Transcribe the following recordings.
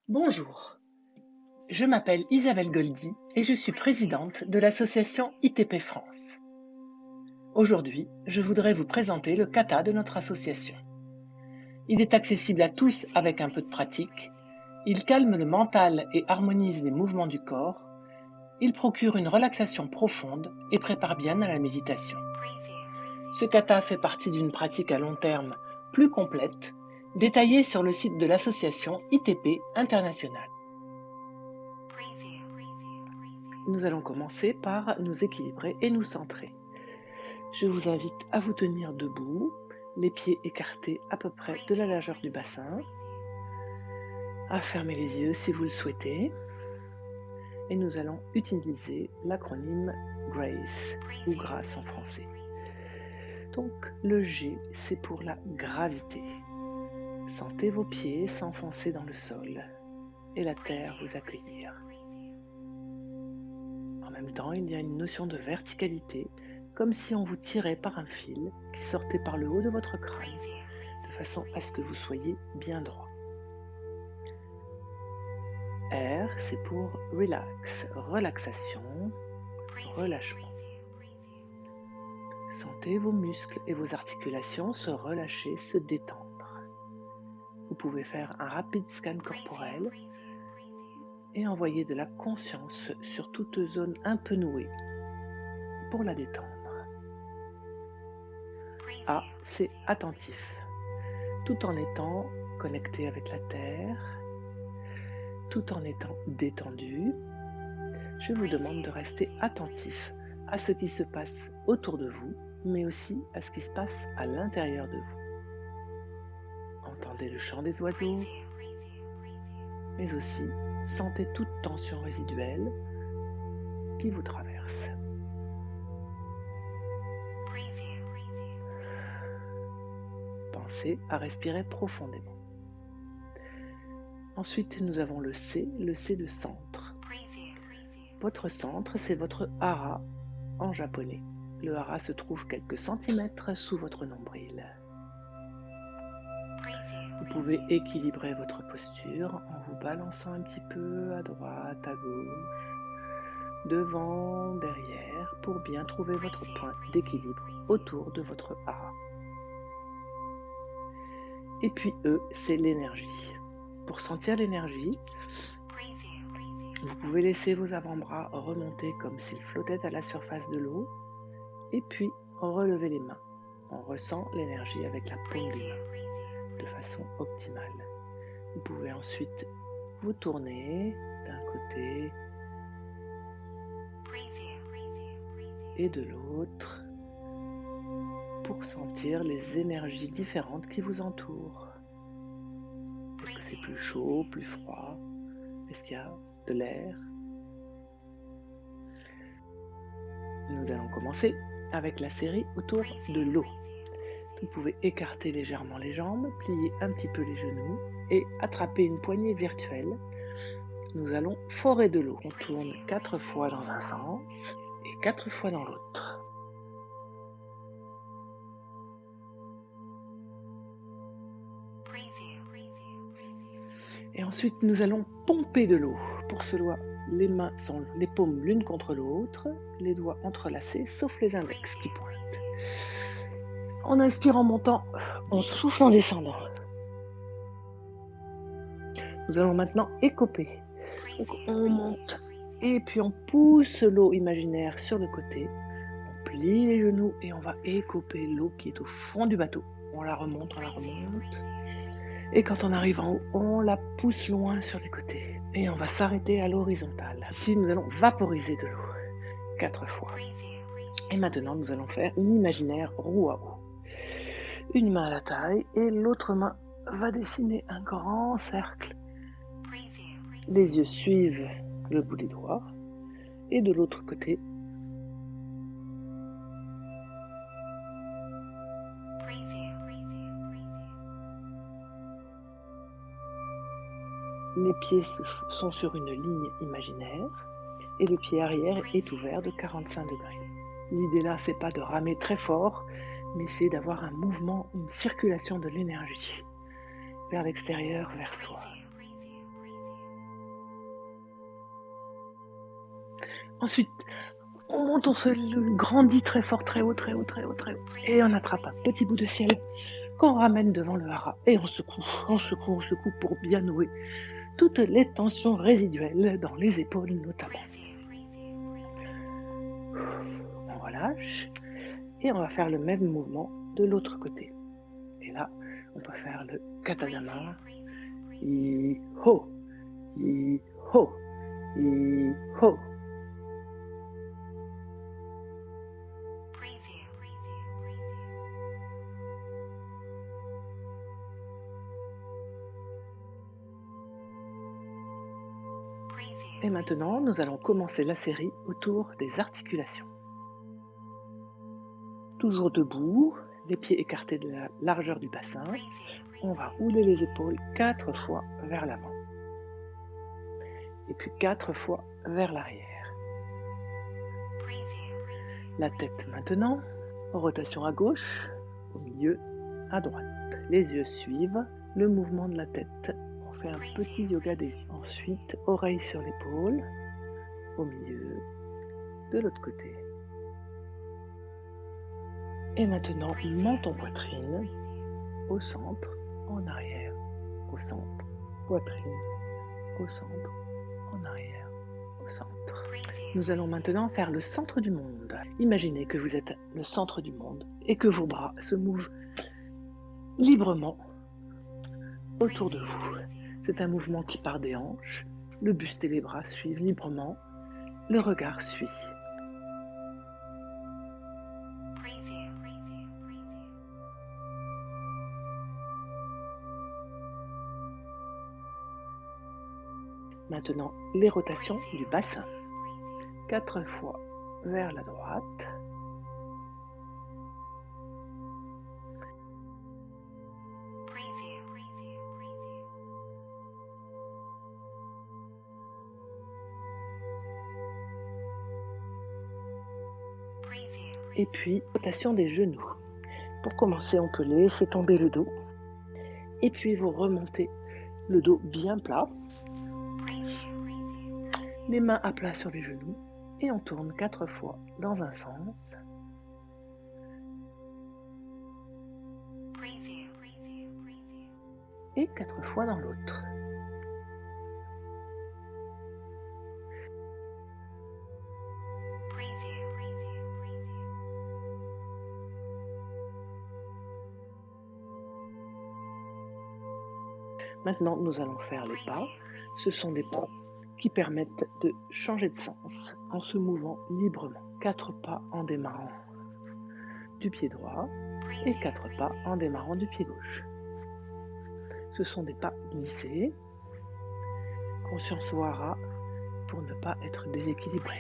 Bonjour, je m'appelle Isabelle Goldy et je suis présidente de l'association ITP France. Aujourd'hui, je voudrais vous présenter le kata de notre association. Il est accessible à tous avec un peu de pratique. Il calme le mental et harmonise les mouvements du corps. Il procure une relaxation profonde et prépare bien à la méditation. Ce kata fait partie d'une pratique à long terme plus complète, détaillée sur le site de l'association ITP International. Nous allons commencer par nous équilibrer et nous centrer. Je vous invite à vous tenir debout, les pieds écartés à peu près de la largeur du bassin, à fermer les yeux si vous le souhaitez. Et nous allons utiliser l'acronyme GRACE, ou grâce en français. Donc le G, c'est pour la gravité. Sentez vos pieds s'enfoncer dans le sol et la terre vous accueillir. En même temps, il y a une notion de verticalité, comme si on vous tirait par un fil qui sortait par le haut de votre crâne, de façon à ce que vous soyez bien droit. R, c'est pour relax, relaxation, relâchement. Sentez vos muscles et vos articulations se relâcher, se détendre. Vous pouvez faire un rapide scan corporel et envoyer de la conscience sur toute zone un peu nouée pour la détendre. A, c'est attentif, tout en étant connecté avec la terre, tout en étant détendu. Je vous demande de rester attentif à ce qui se passe autour de vous, mais aussi à ce qui se passe à l'intérieur de vous. Entendez le chant des oiseaux, mais aussi sentez toute tension résiduelle qui vous traverse. Pensez à respirer profondément. Ensuite, nous avons le C de centre. Votre centre, c'est votre hara en japonais. Le hara se trouve quelques centimètres sous votre nombril. Vous pouvez équilibrer votre posture en vous balançant un petit peu à droite, à gauche, devant, derrière, pour bien trouver votre point d'équilibre autour de votre hara. Et puis E, c'est l'énergie. Pour sentir l'énergie, vous pouvez laisser vos avant-bras remonter comme s'ils flottaient à la surface de l'eau, et puis relever les mains. On ressent l'énergie avec la paume des mains de façon optimale. Vous pouvez ensuite vous tourner d'un côté et de l'autre pour sentir les énergies différentes qui vous entourent. Est-ce que c'est plus chaud, plus froid? Est-ce qu'il y a de l'air? Nous allons commencer avec la série autour de l'eau. Vous pouvez écarter légèrement les jambes, plier un petit peu les genoux et attraper une poignée virtuelle. Nous allons forer de l'eau. On tourne 4 fois dans un sens et 4 fois dans l'autre. Et ensuite, nous allons pomper de l'eau. Pour cela, les mains sont les paumes l'une contre l'autre, les doigts entrelacés, sauf les index qui pointent. On inspire en montant, on souffle en descendant. Nous allons maintenant écoper. Donc on monte et puis on pousse l'eau imaginaire sur le côté. On plie les genoux et on va écoper l'eau qui est au fond du bateau. On la remonte, on la remonte. Et quand on arrive en haut, on la pousse loin sur les côtés. Et on va s'arrêter à l'horizontale. Ici, nous allons vaporiser de l'eau 4 fois. Et maintenant, nous allons faire une imaginaire roue à eau. Une main à la taille et l'autre main va dessiner un grand cercle. Les yeux suivent le bout des doigts. Et de l'autre côté, les pieds sont sur une ligne imaginaire et le pied arrière est ouvert de 45 degrés. L'idée là, c'est pas de ramer très fort, mais c'est d'avoir un mouvement, une circulation de l'énergie vers l'extérieur, vers soi. Ensuite, on monte, on se grandit très fort, très haut, très haut, très haut, très haut. Et on attrape un petit bout de ciel qu'on ramène devant le hara. Et on secoue, on secoue, on secoue pour bien nouer toutes les tensions résiduelles dans les épaules notamment. On relâche et on va faire le même mouvement de l'autre côté. Et là, on peut faire le katadama. I-ho, I-ho, I-ho. Et maintenant, nous allons commencer la série autour des articulations. Toujours debout, les pieds écartés de la largeur du bassin, on va rouler les épaules 4 fois vers l'avant. Et puis 4 fois vers l'arrière. La tête maintenant, rotation à gauche, au milieu, à droite. Les yeux suivent le mouvement de la tête. On fait un petit yoga des yeux. Ensuite, oreille sur l'épaule, au milieu, de l'autre côté. Et maintenant, menton poitrine, au centre, en arrière, au centre, poitrine, au centre, en arrière, au centre. Nous allons maintenant faire le centre du monde. Imaginez que vous êtes le centre du monde et que vos bras se mouvent librement autour de vous. C'est un mouvement qui part des hanches, le buste et les bras suivent librement, le regard suit. Maintenant, les rotations du bassin. 4 fois vers la droite. Et puis, rotation des genoux. Pour commencer, on peut laisser tomber le dos. Et puis, vous remontez le dos bien plat. Les mains à plat sur les genoux. Et on tourne 4 fois dans un sens. Et 4 fois dans l'autre. Maintenant, nous allons faire les pas. Ce sont des pas qui permettent de changer de sens en se mouvant librement. 4 pas en démarrant du pied droit et 4 pas en démarrant du pied gauche. Ce sont des pas glissés. Conscience au hara pour ne pas être déséquilibré.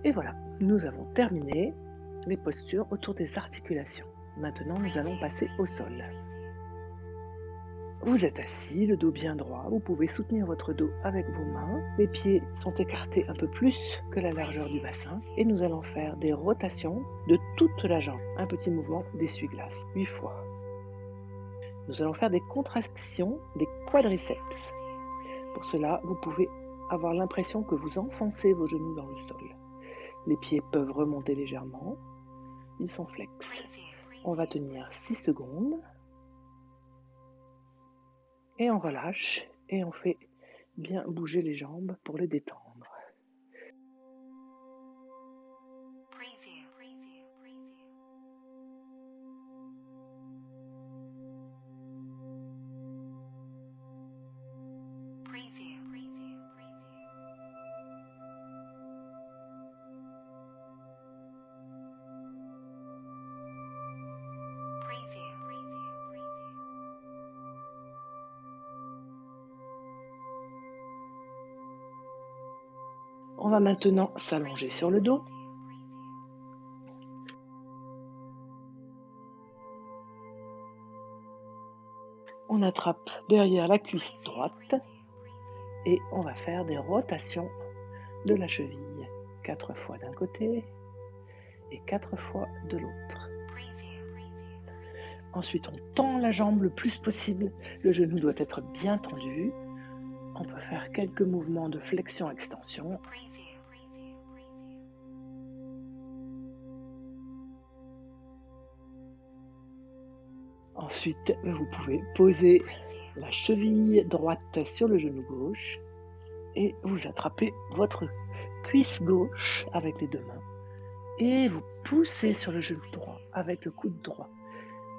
Et voilà, nous avons terminé les postures autour des articulations. Maintenant, nous allons passer au sol. Vous êtes assis, le dos bien droit, vous pouvez soutenir votre dos avec vos mains. Les pieds sont écartés un peu plus que la largeur du bassin et nous allons faire des rotations de toute la jambe. Un petit mouvement d'essuie-glace, 8 fois. Nous allons faire des contractions des quadriceps. Pour cela, vous pouvez avoir l'impression que vous enfoncez vos genoux dans le sol. Les pieds peuvent remonter légèrement, ils sont flex. On va tenir 6 secondes. Et on relâche et on fait bien bouger les jambes pour les détendre. On va maintenant s'allonger sur le dos. On attrape derrière la cuisse droite et on va faire des rotations de la cheville. 4 fois d'un côté et 4 fois de l'autre. Ensuite, on tend la jambe le plus possible. Le genou doit être bien tendu. on peut faire quelques mouvements de flexion-extension. Ensuite, vous pouvez poser la cheville droite sur le genou gauche et vous attrapez votre cuisse gauche avec les deux mains et vous poussez sur le genou droit avec le coude droit.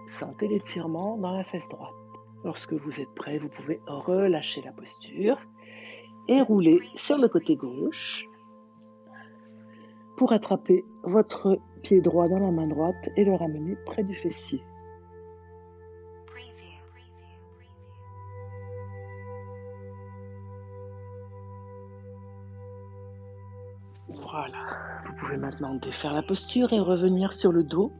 Sentez l'étirement dans la fesse droite. Lorsque vous êtes prêt, vous pouvez relâcher la posture et rouler sur le côté gauche pour attraper votre pied droit dans la main droite et le ramener près du fessier. Voilà, vous pouvez maintenant défaire la posture et revenir sur le dos.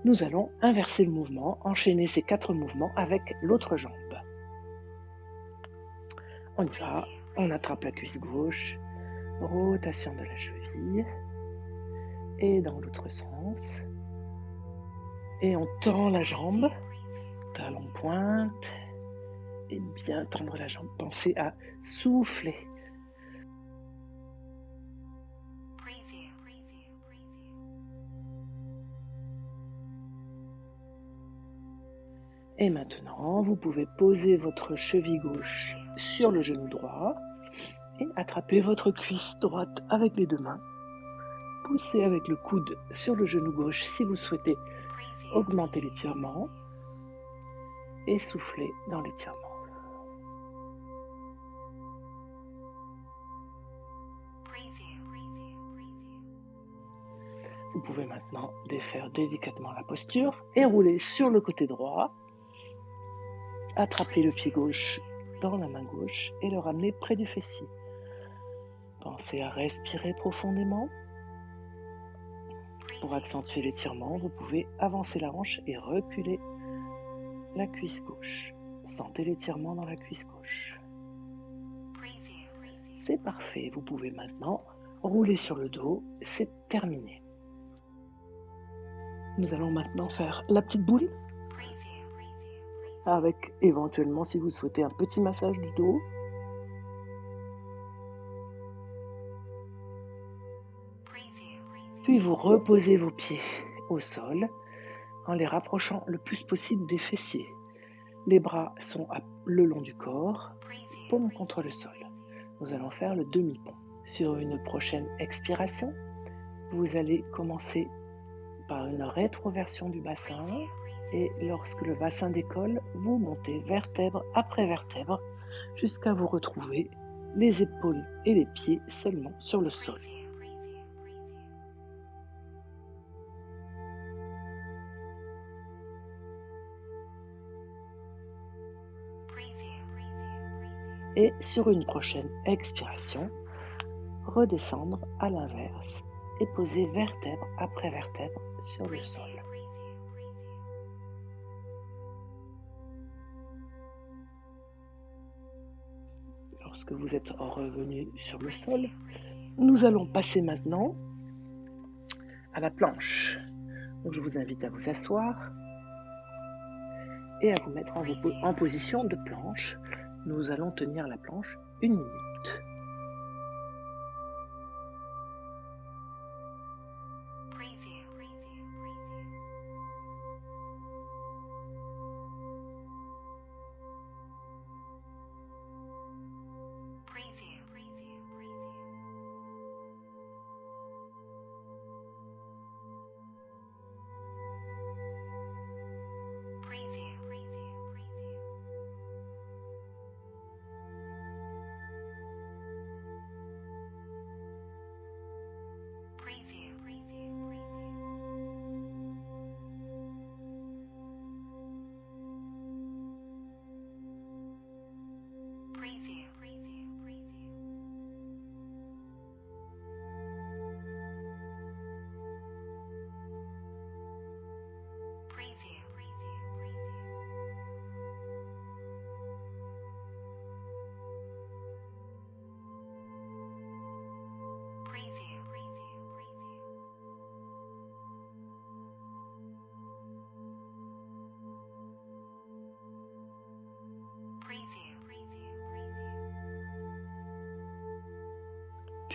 Nous allons inverser le mouvement, enchaîner ces 4 mouvements avec l'autre jambe. On y va, on attrape la cuisse gauche, rotation de la cheville, et dans l'autre sens. Et on tend la jambe, talon pointe, et bien tendre la jambe. Pensez à souffler. Et maintenant, vous pouvez poser votre cheville gauche sur le genou droit et attraper votre cuisse droite avec les deux mains. Poussez avec le coude sur le genou gauche si vous souhaitez augmenter l'étirement et souffler dans l'étirement. Vous pouvez maintenant défaire délicatement la posture et rouler sur le côté droit. Attrapez le pied gauche dans la main gauche et le ramener près du fessier. Pensez à respirer profondément. Pour accentuer l'étirement, vous pouvez avancer la hanche et reculer la cuisse gauche. Sentez l'étirement dans la cuisse gauche. C'est parfait, vous pouvez maintenant rouler sur le dos, c'est terminé. Nous allons maintenant faire la petite boule avec éventuellement, si vous souhaitez, un petit massage du dos. Puis vous reposez vos pieds au sol en les rapprochant le plus possible des fessiers. Les bras sont le long du corps, paume contre le sol. Nous allons faire le demi-pont. Sur une prochaine expiration, vous allez commencer par une rétroversion du bassin et lorsque le bassin décolle, vous montez vertèbre après vertèbre jusqu'à vous retrouver les épaules et les pieds seulement sur le sol. Et sur une prochaine expiration, redescendre à l'inverse et poser vertèbre après vertèbre sur le sol. Lorsque vous êtes revenu sur le sol, nous allons passer maintenant à la planche. Donc je vous invite à vous asseoir et à vous mettre en position de planche. Nous allons tenir la planche 1 minute.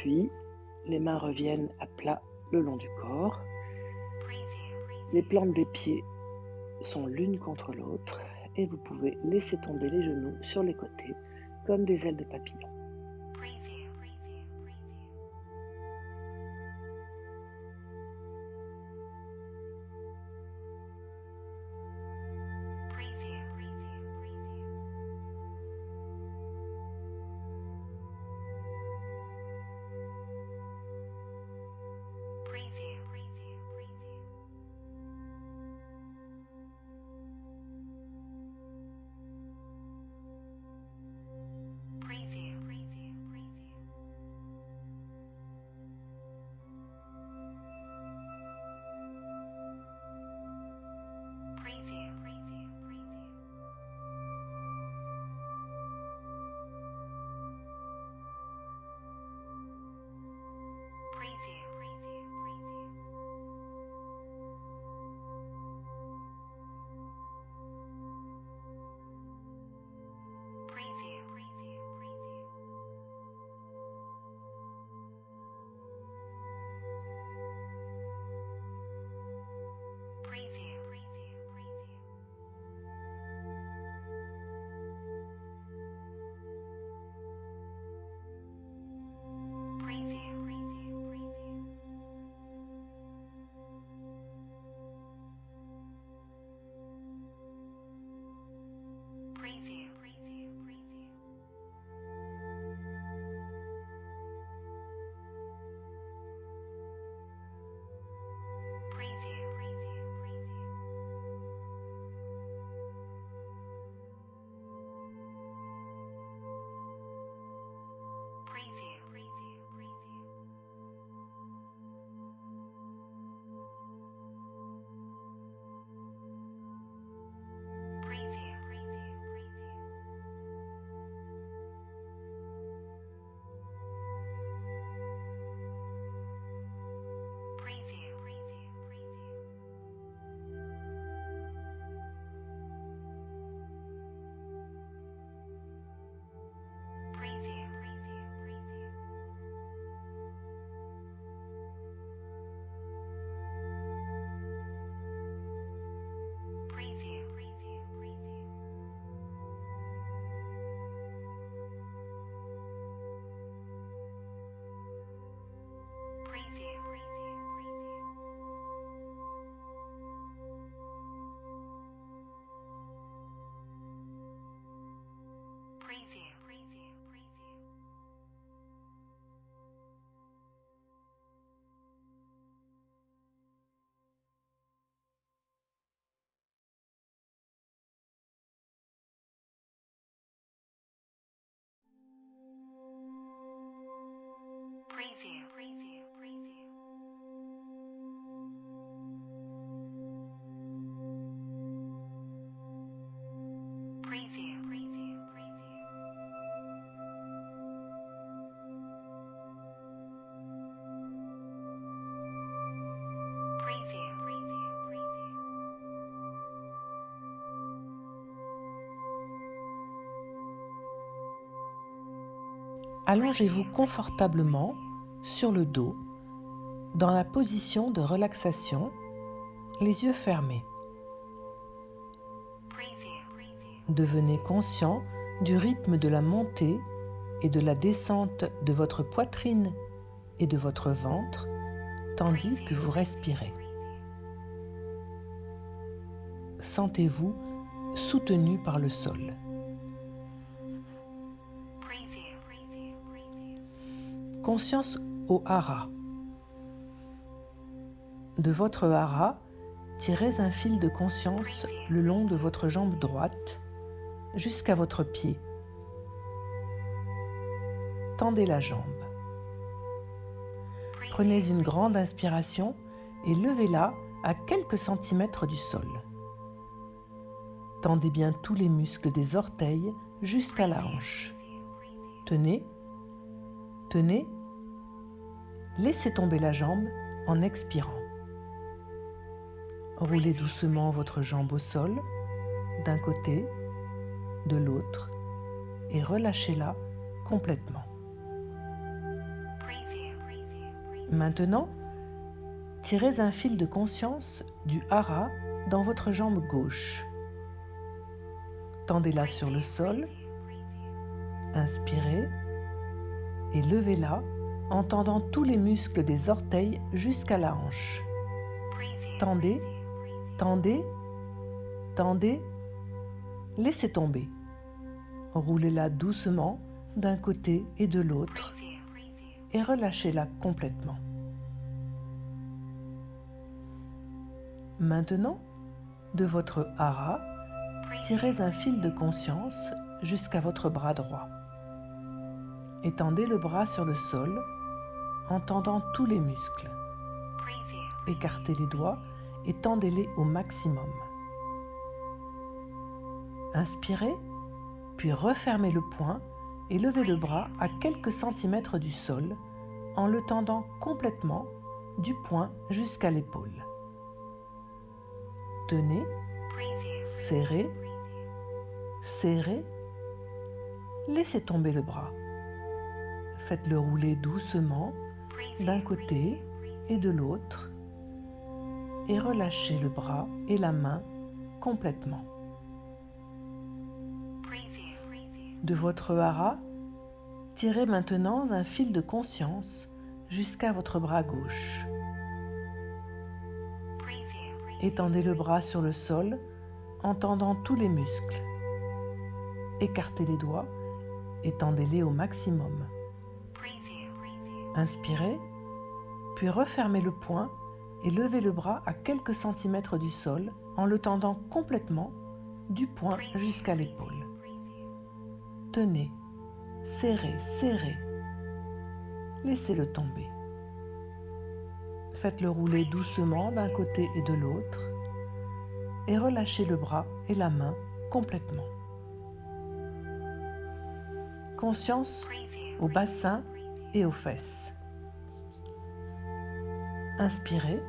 Puis, les mains reviennent à plat le long du corps. Les plantes des pieds sont l'une contre l'autre et vous pouvez laisser tomber les genoux sur les côtés comme des ailes de papillon. Allongez-vous confortablement sur le dos, dans la position de relaxation, les yeux fermés. Devenez conscient du rythme de la montée et de la descente de votre poitrine et de votre ventre, tandis que vous respirez. Sentez-vous soutenu par le sol. Conscience au hara. De votre hara, tirez un fil de conscience le long de votre jambe droite jusqu'à votre pied. Tendez la jambe. Prenez une grande inspiration et levez-la à quelques centimètres du sol. Tendez bien tous les muscles des orteils jusqu'à la hanche. Tenez, tenez. Laissez tomber la jambe en expirant. Roulez doucement votre jambe au sol, d'un côté, de l'autre, et relâchez-la complètement. Maintenant, tirez un fil de conscience du hara dans votre jambe gauche. Tendez-la sur le sol, inspirez et levez-la en tendant tous les muscles des orteils jusqu'à la hanche. Tendez, tendez, tendez, laissez tomber. Roulez-la doucement d'un côté et de l'autre et relâchez-la complètement. Maintenant, de votre hara, tirez un fil de conscience jusqu'à votre bras droit. Étendez le bras sur le sol en tendant tous les muscles. Écartez les doigts et tendez-les au maximum. Inspirez, puis refermez le poing et levez le bras à quelques centimètres du sol en le tendant complètement du poing jusqu'à l'épaule. Tenez, serrez, serrez, laissez tomber le bras. Faites-le rouler doucement d'un côté et de l'autre et relâchez le bras et la main complètement. De votre hara, tirez maintenant un fil de conscience jusqu'à votre bras gauche. Étendez le bras sur le sol en tendant tous les muscles. Écartez les doigts et tendez-les au maximum. Inspirez, puis refermez le poing et levez le bras à quelques centimètres du sol en le tendant complètement du poing jusqu'à l'épaule. Tenez, serrez, serrez. Laissez-le tomber. Faites-le rouler doucement d'un côté et de l'autre et relâchez le bras et la main complètement. Conscience au bassin et aux fesses. Inspirez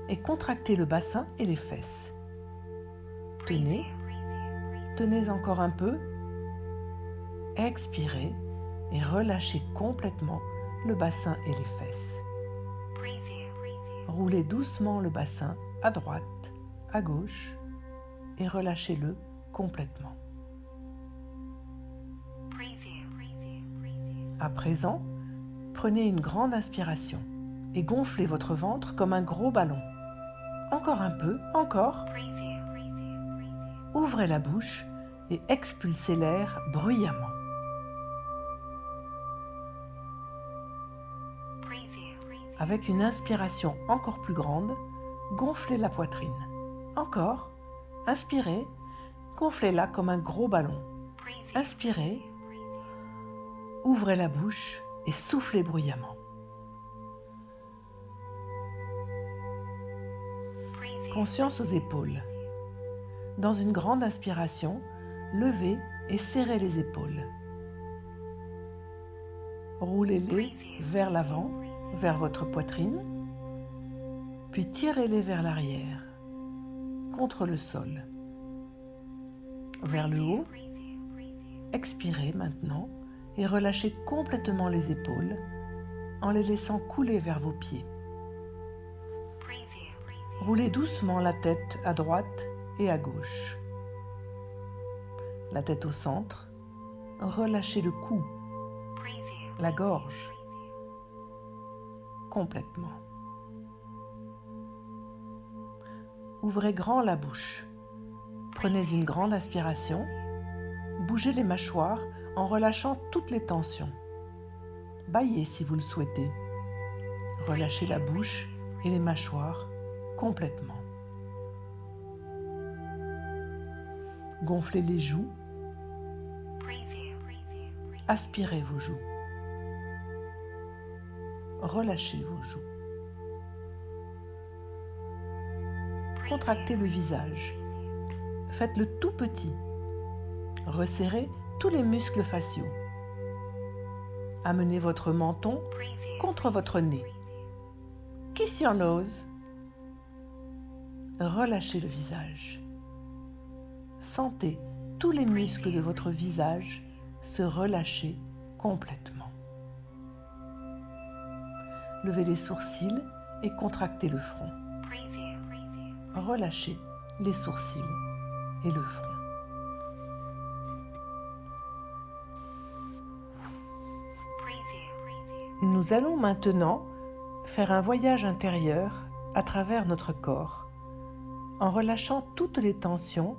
et contractez le bassin et les fesses. Tenez, tenez encore un peu. Expirez et relâchez complètement le bassin et les fesses. Roulez doucement le bassin à droite, à gauche et relâchez-le complètement. À présent, prenez une grande inspiration et gonflez votre ventre comme un gros ballon. Encore un peu, encore. Ouvrez la bouche et expulsez l'air bruyamment. Avec une inspiration encore plus grande, gonflez la poitrine. Encore. Inspirez, gonflez-la comme un gros ballon. Inspirez, ouvrez la bouche et soufflez bruyamment. Conscience aux épaules. Dans une grande inspiration, levez et serrez les épaules. Roulez-les vers l'avant, vers votre poitrine, puis tirez-les vers l'arrière, contre le sol. Vers le haut, expirez maintenant et relâchez complètement les épaules en les laissant couler vers vos pieds. Roulez doucement la tête à droite et à gauche. La tête au centre, relâchez le cou, la gorge, complètement. Ouvrez grand la bouche. Prenez une grande inspiration. Bougez les mâchoires en relâchant toutes les tensions. Bâillez si vous le souhaitez. Relâchez la bouche et les mâchoires complètement. Gonflez les joues. Aspirez vos joues. Relâchez vos joues. Contractez le visage. Faites-le tout petit. Resserrez tous les muscles faciaux. Amenez votre menton contre votre nez. Kiss your nose. Relâchez le visage. Sentez tous les muscles de votre visage se relâcher complètement. Levez les sourcils et contractez le front. Relâchez les sourcils et le front. Nous allons maintenant faire un voyage intérieur à travers notre corps, en relâchant toutes les tensions,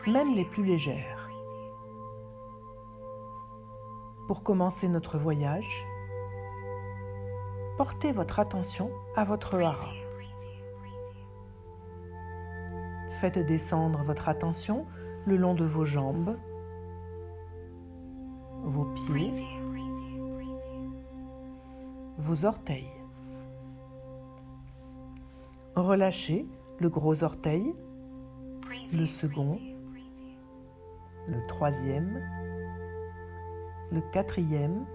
même les plus légères. Pour commencer notre voyage, portez votre attention à votre hara. Faites descendre votre attention le long de vos jambes, vos pieds, vos orteils. Relâchez le gros orteil, le second, le troisième, le quatrième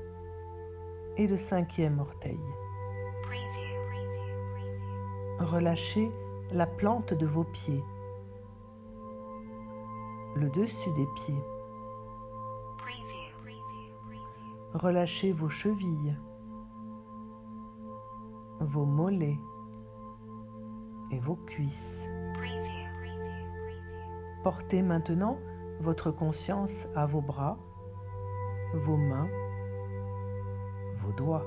et le cinquième orteil. Relâchez la plante de vos pieds, le dessus des pieds. Relâchez vos chevilles, vos mollets et vos cuisses. Portez maintenant votre conscience à vos bras, vos mains, vos doigts.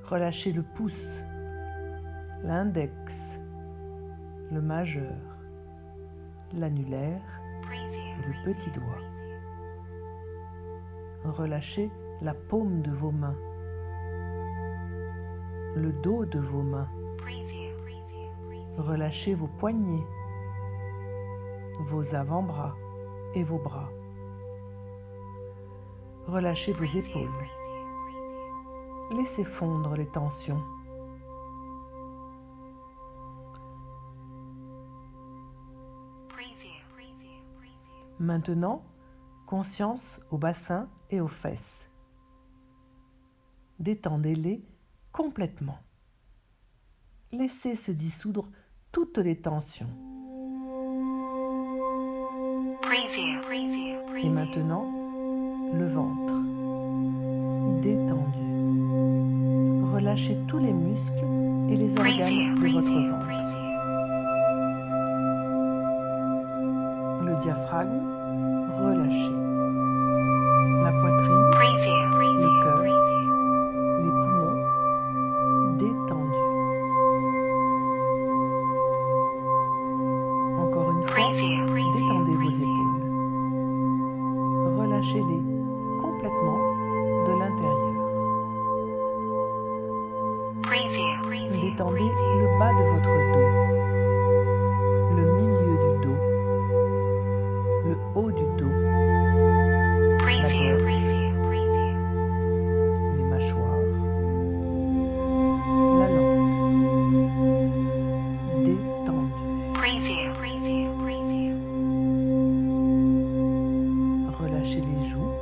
Relâchez le pouce, l'index, le majeur, l'annulaire et le petit doigt. Relâchez la paume de vos mains, le dos de vos mains. Relâchez vos poignets, vos avant-bras et vos bras. Relâchez vos épaules. Laissez fondre les tensions. Maintenant, conscience au bassin et aux fesses. Détendez-les complètement. Laissez se dissoudre toutes les tensions. Et maintenant, le ventre. Détendu. Relâchez tous les muscles et les organes de votre ventre. Le diaphragme, relâché. La poitrine, le cœur, les poumons, détendus. Encore une fois, détendez vos épaules. Relâchez-les complètement de l'intérieur. Détendez le bas de votre dos, le milieu du dos, le haut du dos, la gorge, les mâchoires, la langue. Détendue. Relâchez les joues,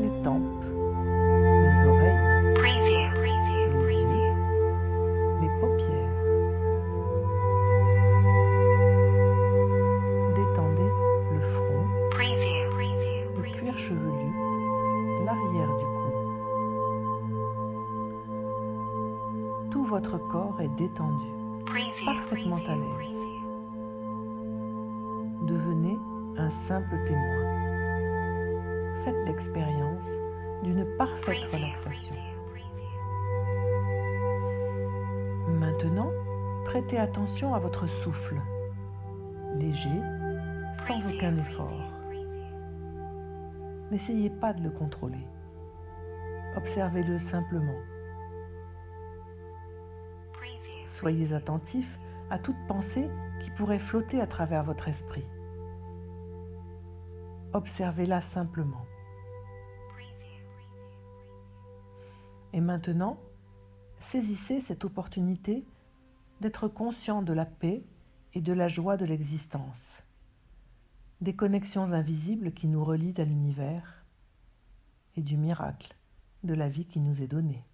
les tempes, les oreilles, les yeux, les paupières. Détendez le front, le cuir chevelu, l'arrière du cou. Tout votre corps est détendu, parfaitement à l'aise. Devenez un simple témoin. Faites l'expérience d'une parfaite relaxation. Maintenant, prêtez attention à votre souffle, léger, sans aucun effort. N'essayez pas de le contrôler. Observez-le simplement. Soyez attentif à toute pensée qui pourrait flotter à travers votre esprit. Observez-la simplement. Et maintenant, saisissez cette opportunité d'être conscient de la paix et de la joie de l'existence, des connexions invisibles qui nous relient à l'univers et du miracle de la vie qui nous est donnée.